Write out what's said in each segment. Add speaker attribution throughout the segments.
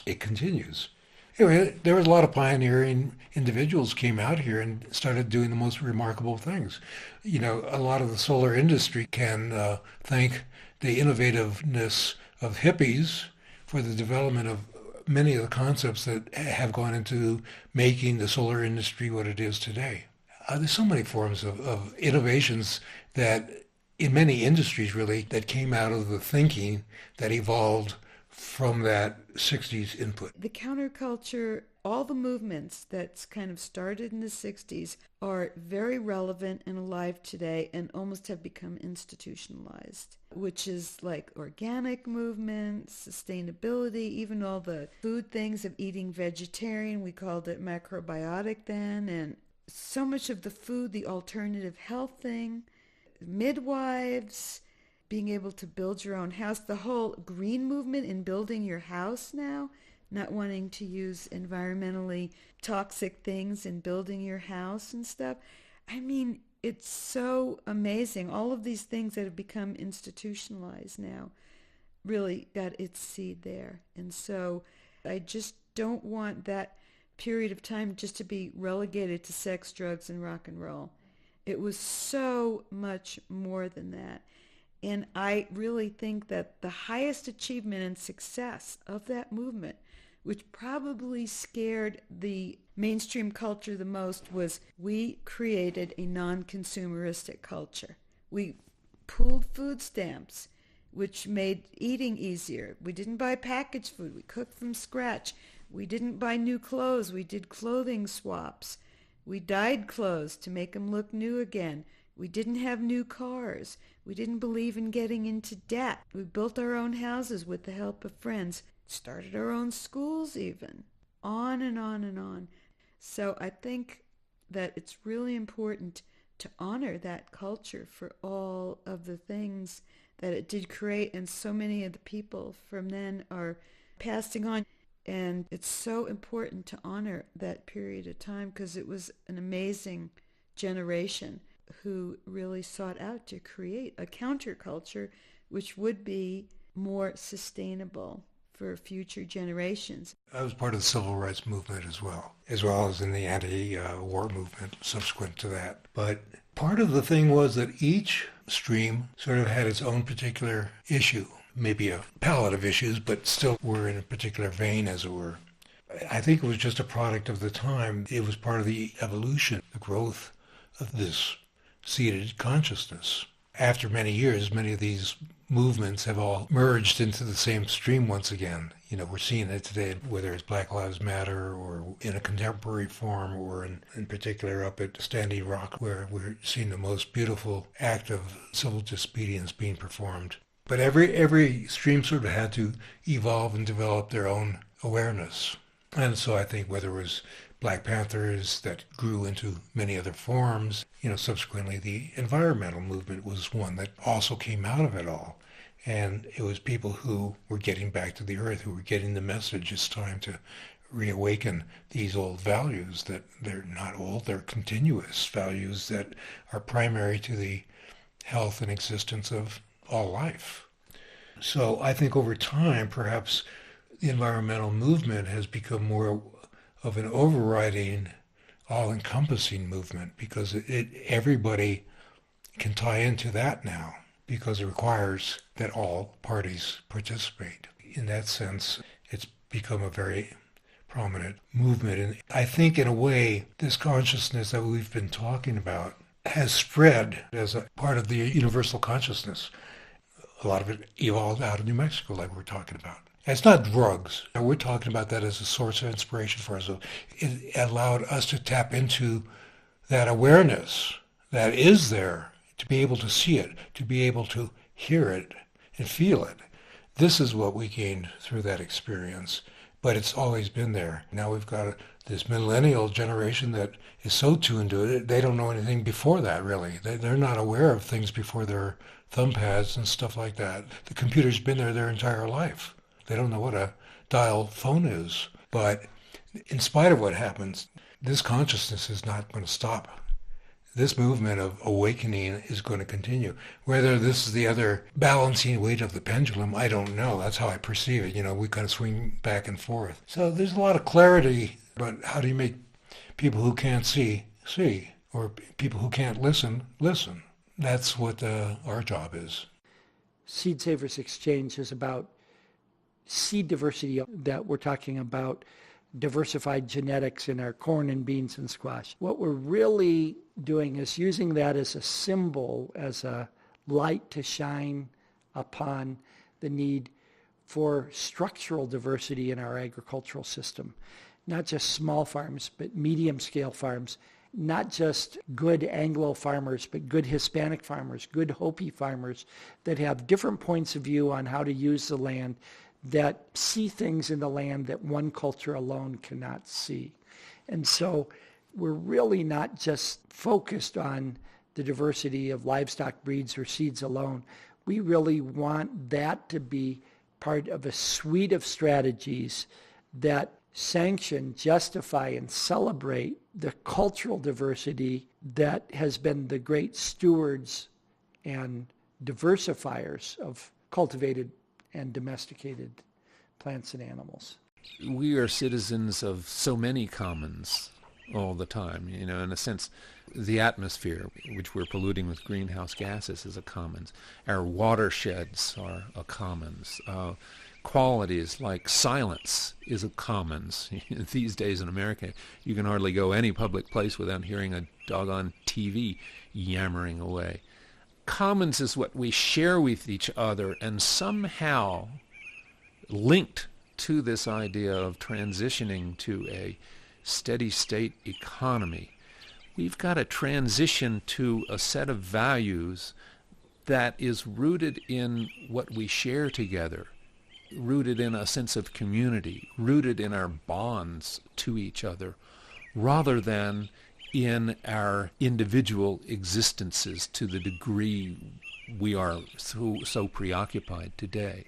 Speaker 1: it continues. Anyway, there was a lot of pioneering individuals came out here and started doing the most remarkable things. A lot of the solar industry can thank the innovativeness of hippies for the development of many of the concepts that have gone into making the solar industry what it is today. There's so many forms of innovations that in many industries really that came out of the thinking that evolved from that 60s input.
Speaker 2: The counterculture, all the movements that's kind of started in the 60s are very relevant and alive today and almost have become institutionalized, which is like organic movements, sustainability, even all the food things of eating vegetarian. We called it macrobiotic then, and so much of the food, the alternative health thing, midwives, being able to build your own house, the whole green movement in building your house now, not wanting to use environmentally toxic things in building your house and stuff. I mean, it's so amazing. All of these things that have become institutionalized now really got its seed there. And so I just don't want that period of time just to be relegated to sex, drugs, and rock and roll. It was so much more than that. And I really think that the highest achievement and success of that movement, which probably scared the mainstream culture the most, was we created a non-consumeristic culture. We pooled food stamps, which made eating easier. We didn't buy packaged food. We cooked from scratch. We didn't buy new clothes. We did clothing swaps. We dyed clothes to make them look new again. We didn't have new cars. We didn't believe in getting into debt. We built our own houses with the help of friends, started our own schools even, on and on and on. So I think that it's really important to honor that culture for all of the things that it did create, and so many of the people from then are passing on. And it's so important to honor that period of time because it was an amazing generation who really sought out to create a counterculture which would be more sustainable for future generations.
Speaker 1: I was part of the civil rights movement as well as in the anti-war movement subsequent to that. But part of the thing was that each stream sort of had its own particular issue, maybe a palette of issues, but still were in a particular vein, as it were. I think it was just a product of the time. It was part of the evolution, the growth of this seated consciousness. After many years, many of these movements have all merged into the same stream once again. We're seeing it today, whether it's Black Lives Matter or in a contemporary form or in particular up at Standing Rock, where we're seeing the most beautiful act of civil disobedience being performed. But every stream sort of had to evolve and develop their own awareness. And so I think whether it was Black Panthers that grew into many other forms, subsequently the environmental movement was one that also came out of it all. And it was people who were getting back to the earth, who were getting the message it's time to reawaken these old values, that they're not old, they're continuous values that are primary to the health and existence of all life. So I think over time, perhaps the environmental movement has become more of an overriding, all-encompassing movement because everybody can tie into that now because it requires that all parties participate. In that sense, it's become a very prominent movement. And I think in a way, this consciousness that we've been talking about has spread as a part of the universal consciousness. A lot of it evolved out of New Mexico, like we're talking about. It's not drugs. We're talking about that as a source of inspiration for us. So it allowed us to tap into that awareness that is there, to be able to see it, to be able to hear it and feel it. This is what we gained through that experience, but it's always been there. Now we've got this millennial generation that is so tuned to it, they don't know anything before that, really. They're not aware of things before their thumb pads and stuff like that. The computer's been there their entire life. They don't know what a dial phone is. But in spite of what happens, this consciousness is not going to stop. this movement of awakening is going to continue. Whether this is the other balancing weight of the pendulum, I don't know. That's how I perceive it. We kind of swing back and forth. So there's a lot of clarity, but how do you make people who can't see, or people who can't listen? That's what our job is.
Speaker 3: Seed Savers Exchange is about seed diversity, that we're talking about diversified genetics in our corn and beans and squash. What we're really doing is using that as a symbol, as a light to shine upon the need for structural diversity in our agricultural system. Not just small farms, but medium-scale farms. Not just good Anglo farmers, but good Hispanic farmers, good Hopi farmers that have different points of view on how to use the land, that see things in the land that one culture alone cannot see. And so we're really not just focused on the diversity of livestock breeds or seeds alone. We really want that to be part of a suite of strategies that sanction, justify, and celebrate the cultural diversity that has been the great stewards and diversifiers of cultivated and domesticated plants and animals.
Speaker 4: We are citizens of so many commons all the time. In a sense, the atmosphere, which we're polluting with greenhouse gases, is a commons. Our watersheds are a commons. Qualities like silence is a commons. These days in America, you can hardly go any public place without hearing a doggone TV yammering away. Commons is what we share with each other, and somehow linked to this idea of transitioning to a steady state economy, we've got to transition to a set of values that is rooted in what we share together, rooted in a sense of community, rooted in our bonds to each other, rather than in our individual existences to the degree we are so preoccupied today.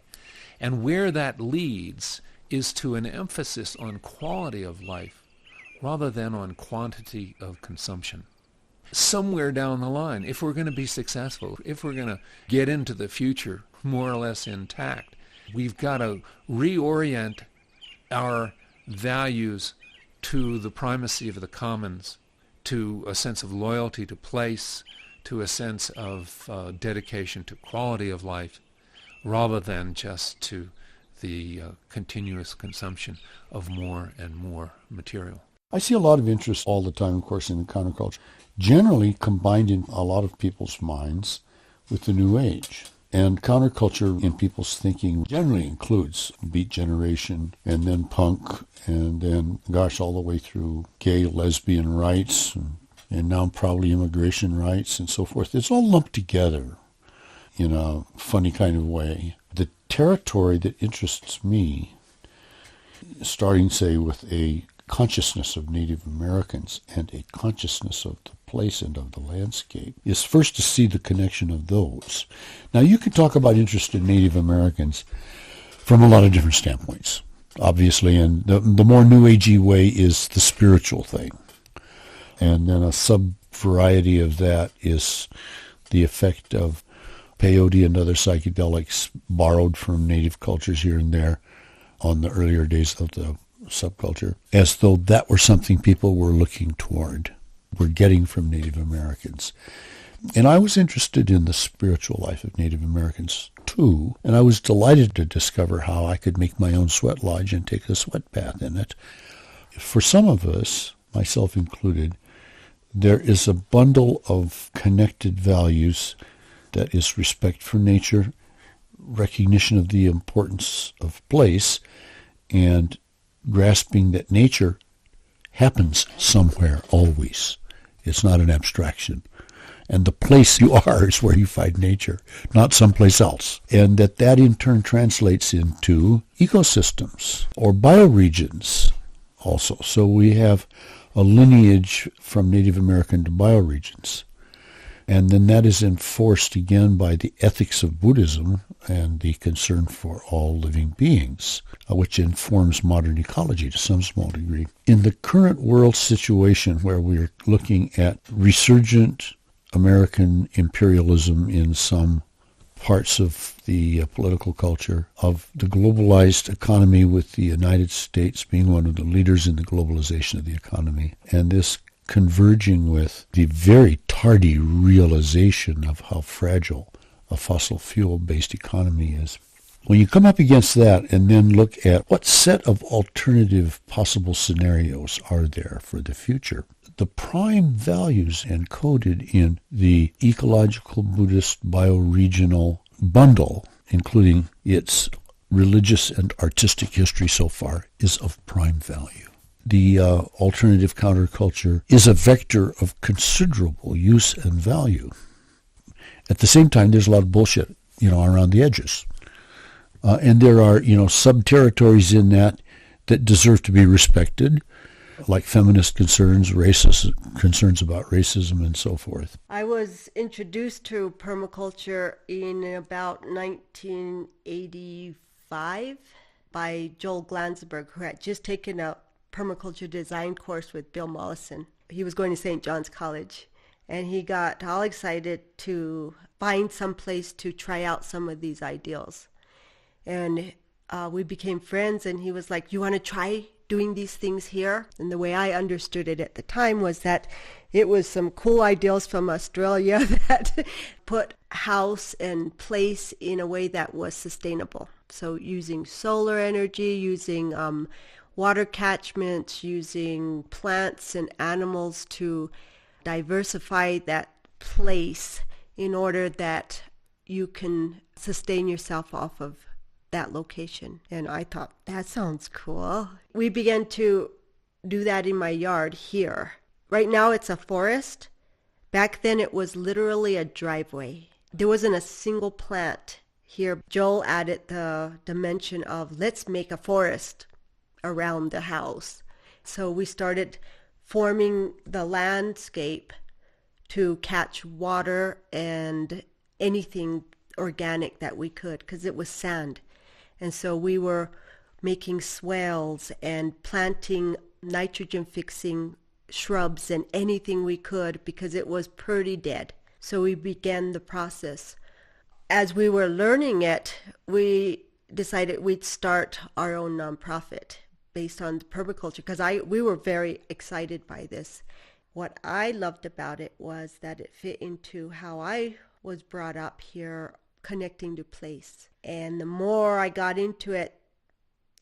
Speaker 4: And where that leads is to an emphasis on quality of life rather than on quantity of consumption. Somewhere down the line, if we're going to be successful, if we're going to get into the future more or less intact, we've got to reorient our values to the primacy of the commons, to a sense of loyalty to place, to a sense of dedication to quality of life, rather than just to the continuous consumption of more and more material.
Speaker 5: I see a lot of interest all the time, of course, in the counterculture, generally combined in a lot of people's minds with the New Age. And counterculture in people's thinking generally includes Beat Generation, and then punk, and then, all the way through gay, lesbian rights, and now probably immigration rights and so forth. It's all lumped together in a funny kind of way. The territory that interests me, starting, say, with a consciousness of Native Americans and a consciousness of the place and of the landscape, is first to see the connection of those. Now, you can talk about interest in Native Americans from a lot of different standpoints, obviously, and the more New Agey way is the spiritual thing. And then a sub-variety of that is the effect of peyote and other psychedelics borrowed from native cultures here and there on the earlier days of the subculture, as though that were something people were looking toward, were getting from Native Americans. And I was interested in the spiritual life of Native Americans too, and I was delighted to discover how I could make my own sweat lodge and take a sweat bath in it. For some of us, myself included, there is a bundle of connected values that is respect for nature, recognition of the importance of place, and grasping that nature happens somewhere always. It's not an abstraction. And the place you are is where you find nature, not someplace else. And that in turn translates into ecosystems or bioregions also. So we have a lineage from Native American to bioregions. And then that is enforced again by the ethics of Buddhism and the concern for all living beings, which informs modern ecology to some small degree. In the current world situation where we're looking at resurgent American imperialism in some parts of the political culture, of the globalized economy with the United States being one of the leaders in the globalization of the economy, and this converging with the very tardy realization of how fragile a fossil fuel-based economy is. When you come up against that and then look at what set of alternative possible scenarios are there for the future, the prime values encoded in the ecological Buddhist bioregional bundle, including its religious and artistic history so far, is of prime value. The alternative counterculture is a vector of considerable use and value. At the same time, there's a lot of bullshit, around the edges. And there are, sub-territories in that deserve to be respected, like feminist concerns, racist concerns about racism, and so forth.
Speaker 6: I was introduced to permaculture in about 1985 by Joel Glansberg, who had just taken a permaculture design course with Bill Mollison. He was going to St. John's College, and he got all excited to find some place to try out some of these ideals. And we became friends, and he was like, "You want to try doing these things here?" And the way I understood it at the time was that it was some cool ideals from Australia that put house and place in a way that was sustainable. So using solar energy, using water catchments, using plants and animals to diversify that place in order that you can sustain yourself off of that location. And I thought, that sounds cool. We began to do that in my yard here. Right now it's a forest. Back then it was literally a driveway. There wasn't a single plant here. Joel added the dimension of, let's make a forest around the house. So we started forming the landscape to catch water and anything organic that we could, because it was sand. And so we were making swales and planting nitrogen-fixing shrubs and anything we could, because it was pretty dead. So we began the process. As we were learning it, we decided we'd start our own nonprofit based on permaculture, because we were very excited by this. What I loved about it was that it fit into how I was brought up here, connecting to place. And the more I got into it,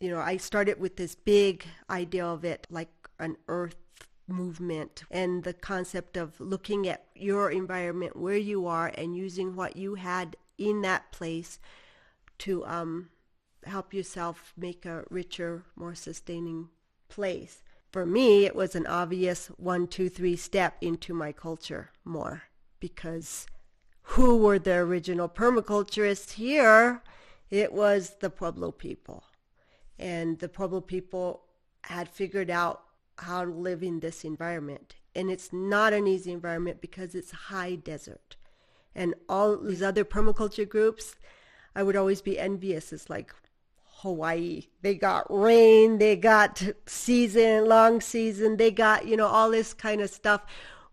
Speaker 6: I started with this big idea of it like an earth movement, and the concept of looking at your environment where you are and using what you had in that place to help yourself make a richer, more sustaining place. For me, it was an obvious 1, 2, 3 step into my culture more, because who were the original permaculturists here? It was the Pueblo people. And the Pueblo people had figured out how to live in this environment. And it's not an easy environment because it's high desert. And all these other permaculture groups, I would always be envious. It's like Hawaii. They got rain, they got season, long season, they got, all this kind of stuff.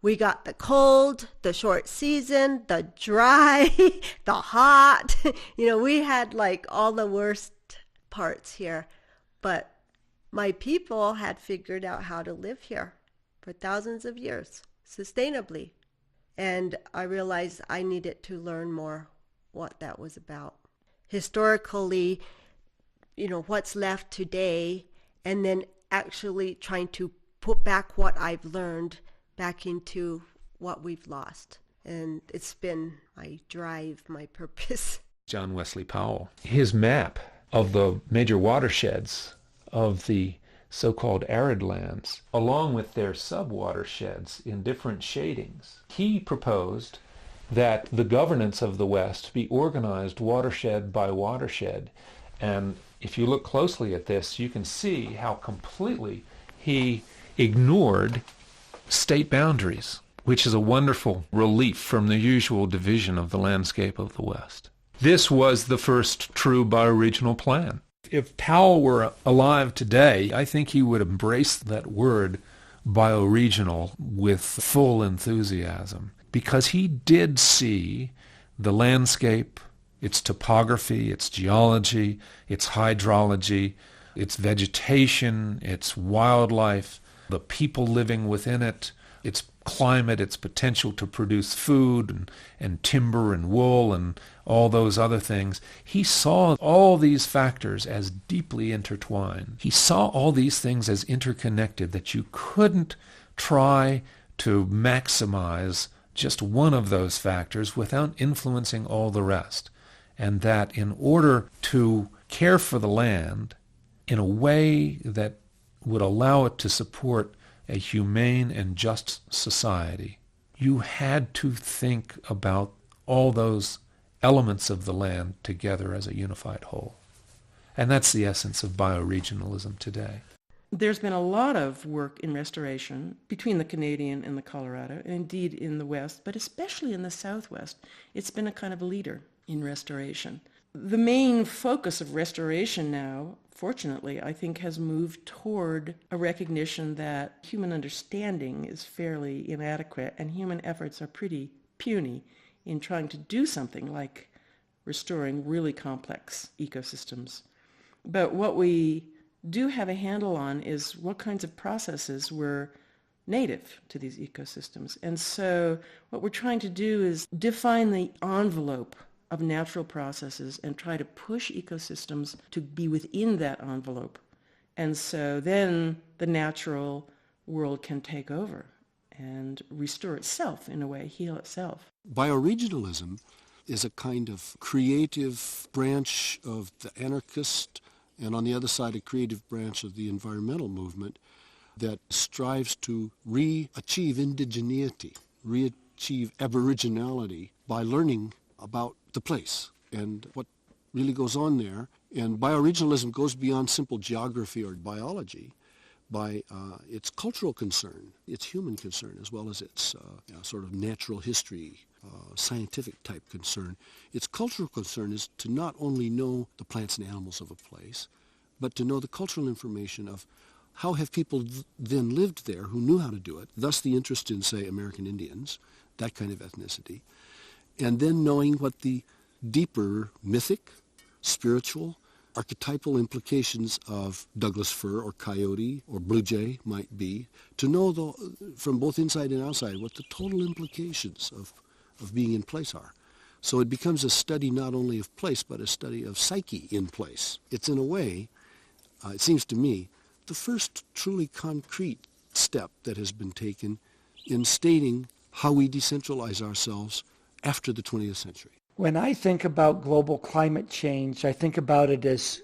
Speaker 6: We got the cold, the short season, the dry, the hot. We had like all the worst parts here. But my people had figured out how to live here for thousands of years, sustainably. And I realized I needed to learn more what that was about. Historically, what's left today, and then actually trying to put back what I've learned back into what we've lost. And it's been my drive, my purpose.
Speaker 4: John Wesley Powell, his map of the major watersheds of the so-called arid lands, along with their sub-watersheds in different shadings, he proposed that the governance of the West be organized watershed by watershed. And if you look closely at this, you can see how completely he ignored state boundaries. which is a wonderful relief from the usual division of the landscape of the West. This was the first true bioregional plan. If Powell were alive today, I think he would embrace that word bioregional with full enthusiasm, because he did see the landscape, its topography, its geology, its hydrology, its vegetation, its wildlife, the people living within it, its climate, its potential to produce food and timber and wool and all those other things. He saw all these factors as deeply intertwined. He saw all these things as interconnected, that you couldn't try to maximize just one of those factors without influencing all the rest. And that in order to care for the land in a way that would allow it to support a humane and just society, you had to think about all those elements of the land together as a unified whole. And that's the essence of bioregionalism today.
Speaker 7: There's been a lot of work in restoration between the Canadian and the Colorado, and indeed in the West, but especially in the Southwest. It's been a kind of leader in restoration. The main focus of restoration now, fortunately, I think has moved toward a recognition that human understanding is fairly inadequate and human efforts are pretty puny in trying to do something like restoring really complex ecosystems. But what we do have a handle on is what kinds of processes were native to these ecosystems. And so what we're trying to do is define the envelope of natural processes and try to push ecosystems to be within that envelope. And so then the natural world can take over and restore itself in a way, heal itself.
Speaker 8: Bioregionalism is a kind of creative branch of the anarchist, and on the other side a creative branch of the environmental movement that strives to re-achieve indigeneity, re-achieve aboriginality by learning about the place and what really goes on there. And bioregionalism goes beyond simple geography or biology by its cultural concern, its human concern, as well as its sort of natural history, scientific type concern. Its cultural concern is to not only know the plants and animals of a place, but to know the cultural information of how have people then lived there who knew how to do it, thus the interest in, say, American Indians, that kind of ethnicity, and then knowing what the deeper mythic, spiritual, archetypal implications of Douglas fir or coyote or blue jay might be, to know from both inside and outside what the total implications of being in place are. So it becomes a study not only of place, but a study of psyche in place. It's in a way, it seems to me, the first truly concrete step that has been taken in stating how we decentralize ourselves after the 20th century.
Speaker 3: When I think about global climate change, I think about it as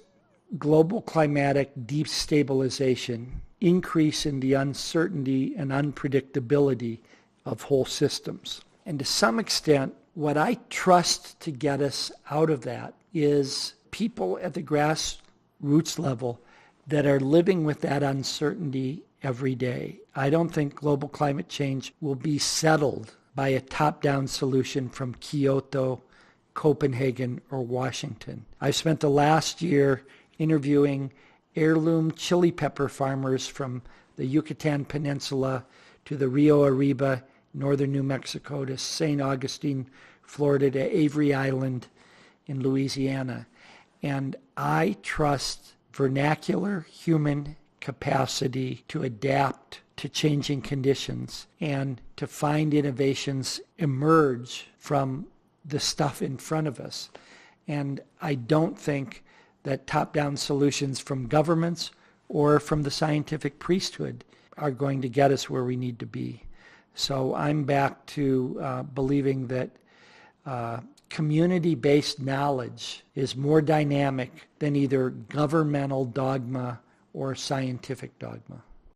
Speaker 3: global climatic destabilization, increase in the uncertainty and unpredictability of whole systems. And to some extent, what I trust to get us out of that is people at the grassroots level that are living with that uncertainty every day. I don't think global climate change will be settled by a top-down solution from Kyoto, Copenhagen, or Washington. I've spent the last year interviewing heirloom chili pepper farmers from the Yucatan Peninsula to the Rio Arriba, northern New Mexico, to St. Augustine, Florida, to Avery Island in Louisiana. And I trust vernacular human capacity to adapt to changing conditions and to find innovations emerge from the stuff in front of us. And I don't think that top-down solutions from governments or from the scientific priesthood are going to get us where we need to be. So I'm back to believing that community-based knowledge is more dynamic than either governmental dogma or scientific dogma.